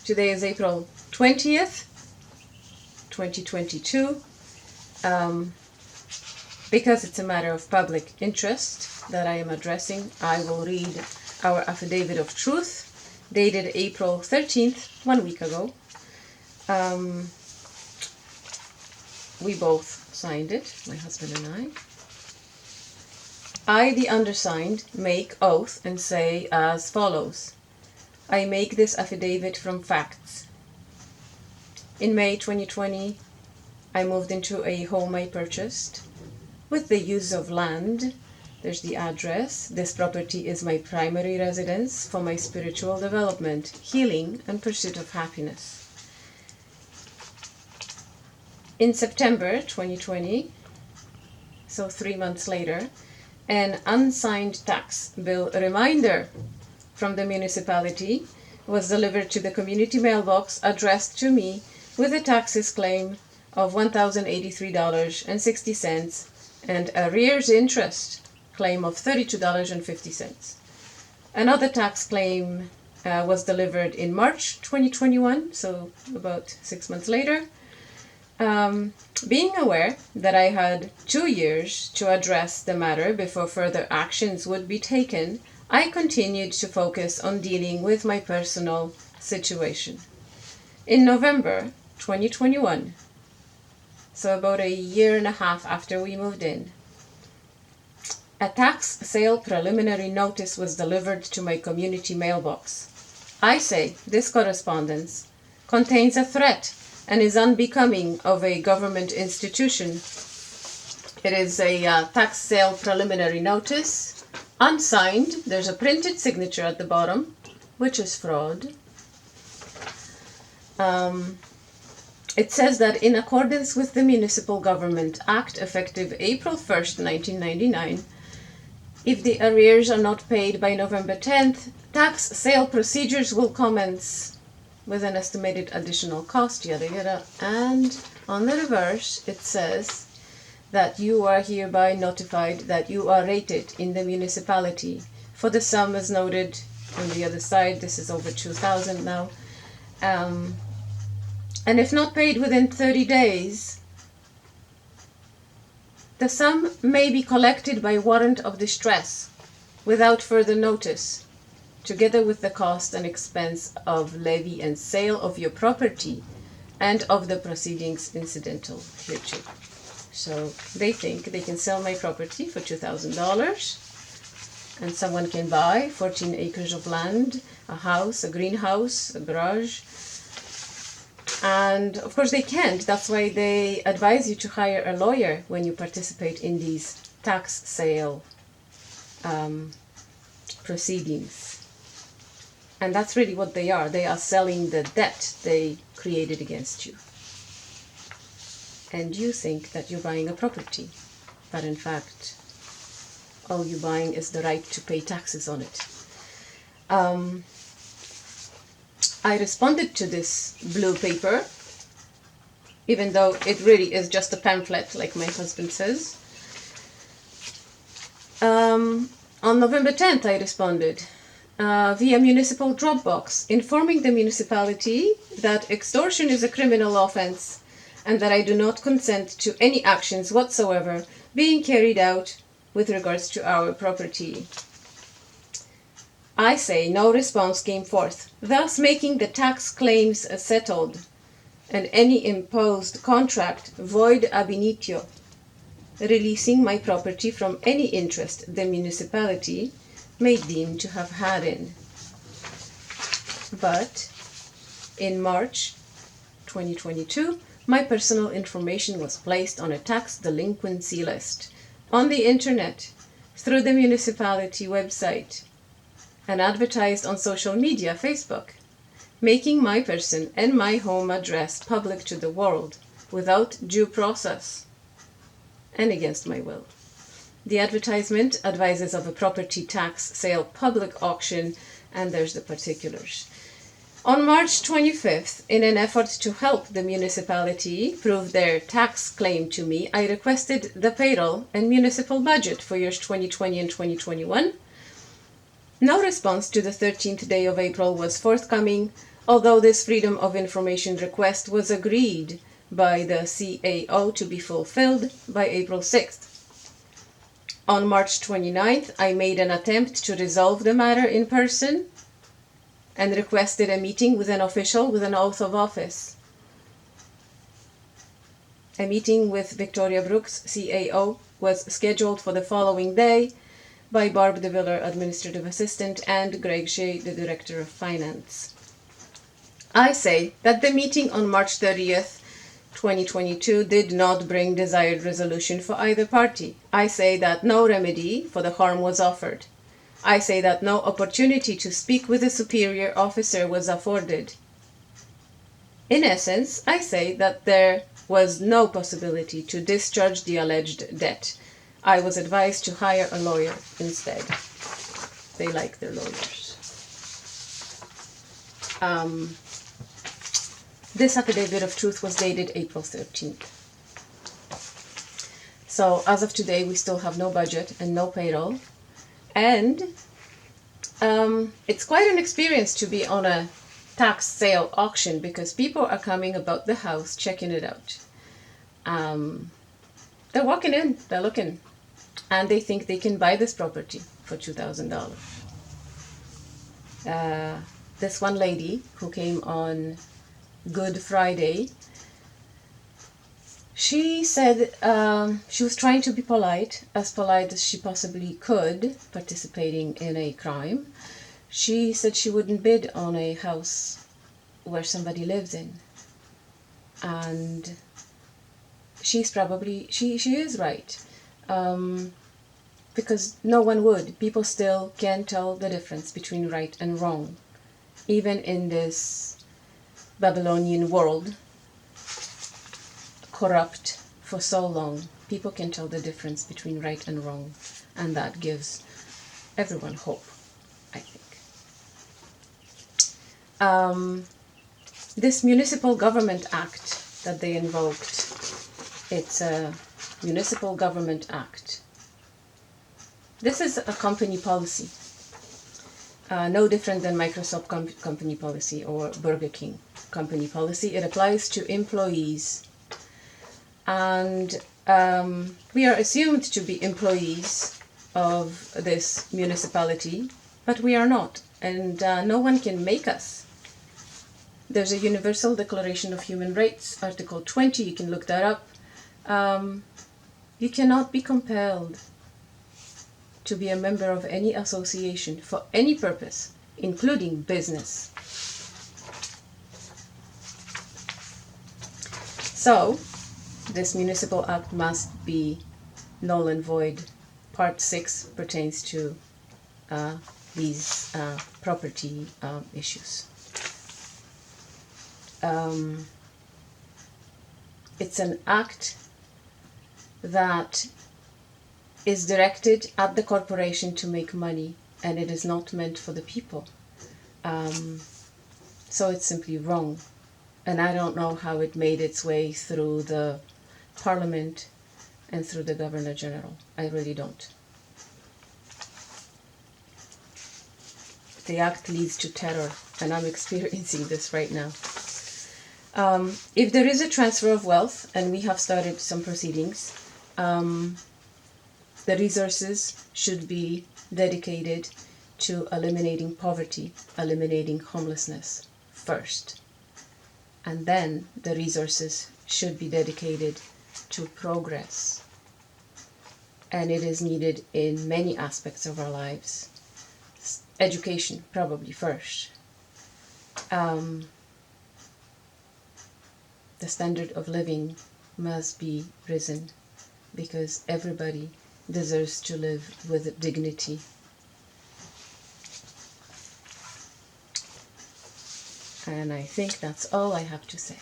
Today is April 20th, 2022. Because it's a matter of public interest that I am addressing, I will read our Affidavit of Truth, dated April 13th, 1 week ago. We both signed it, my husband and I, the undersigned, make oath and say as follows. I make this affidavit from facts. In May 2020, I moved into a home I purchased with the use of land. There's the address. This property is my primary residence for my spiritual development, healing, and pursuit of happiness. In September 2020, so 3 months later, an unsigned tax bill reminder from the municipality was delivered to the community mailbox addressed to me with a taxes claim of $1,083.60 and arrears interest claim of $32.50. Another tax claim was delivered in March 2021, so about 6 months later. Being aware that I had 2 years to address the matter before further actions would be taken, I continued to focus on dealing with my personal situation. In November 2021, so about a year and a half after we moved in, a tax sale preliminary notice was delivered to my community mailbox. I say this correspondence contains a threat and is unbecoming of a government institution. It is a tax sale preliminary notice, unsigned. There's a printed signature at the bottom, which is fraud. It says that in accordance with the Municipal Government Act, effective April 1st, 1999, if the arrears are not paid by November 10th, tax sale procedures will commence with an estimated additional cost, yada yada. And on the reverse, it says that you are hereby notified that you are rated in the municipality for the sum as noted on the other side. This is over 2,000 now. And if not paid within 30 days, the sum may be collected by warrant of distress without further notice, together with the cost and expense of levy and sale of your property and of the proceedings incidental hereto. So they think they can sell my property for $2,000 and someone can buy 14 acres of land, a house, a greenhouse, a garage. And of course they can't. That's why they advise you to hire a lawyer when you participate in these tax sale proceedings. And that's really what they are. They are selling the debt they created against you. And you think that you're buying a property, but in fact, all you're buying is the right to pay taxes on it. I responded to this blue paper, even though it really is just a pamphlet, like my husband says. On November 10th, I responded via municipal Dropbox, informing the municipality that extortion is a criminal offense and that I do not consent to any actions whatsoever being carried out with regards to our property. I say no response came forth, thus making the tax claims settled and any imposed contract void ab initio, releasing my property from any interest the municipality may deem to have had in. But in March 2022, my personal information was placed on a tax delinquency list on the internet through the municipality website and advertised on social media, Facebook, making my person and my home address public to the world without due process and against my will. The advertisement advises of a property tax sale public auction, and there's the particulars. On March 25th, in an effort to help the municipality prove their tax claim to me, I requested the payroll and municipal budget for years 2020 and 2021. No response to the 13th day of April was forthcoming. although this Freedom of Information request was agreed by the CAO to be fulfilled by April 6th. On March 29th, I made an attempt to resolve the matter in person and requested a meeting with an official with an oath of office. A meeting with Victoria Brooks, CAO, was scheduled for the following day by Barb DeViller, Administrative Assistant, and Greg Shea, the Director of Finance. I say that the meeting on March 30th, 2022 did not bring desired resolution for either party. I say that no remedy for the harm was offered. I say that no opportunity to speak with a superior officer was afforded. In essence, I say that there was no possibility to discharge the alleged debt. I was advised to hire a lawyer instead. They like their lawyers. This Affidavit of Truth was dated April 13th. So as of today, we still have no budget and no payroll. And it's quite an experience to be on a tax sale auction because people are coming about the house, checking it out. They're walking in, they're looking, and they think they can buy this property for $2,000. This one lady who came on Good Friday, she said she was trying to be polite as she possibly could, participating in a crime. She said she wouldn't bid on a house where somebody lives in. And she's probably, she is right. Because no one would. People still can't tell the difference between right and wrong. Even in this Babylonian world, corrupt for so long, people can tell the difference between right and wrong, and that gives everyone hope, I think. This Municipal Government Act that they invoked, it's a Municipal Government Act. This is a company policy, no different than Microsoft company policy or Burger King company policy. It applies to employees. And we are assumed to be employees of this municipality, but we are not, and no one can make us. There's a Universal Declaration of Human Rights, Article 20, you can look that up. You cannot be compelled to be a member of any association for any purpose, including business. So, this municipal act must be null and void. Part 6 pertains to these property issues. It's an act that is directed at the corporation to make money, and it is not meant for the people. So it's simply wrong. And I don't know how it made its way through the Parliament and through the Governor General. I really don't. The act leads to terror, and I'm experiencing this right now. If there is a transfer of wealth, and we have started some proceedings, the resources should be dedicated to eliminating poverty, eliminating homelessness first. And then the resources should be dedicated to progress. And it is needed in many aspects of our lives. Education, probably first. The standard of living must be risen because everybody deserves to live with dignity. And I think that's all I have to say.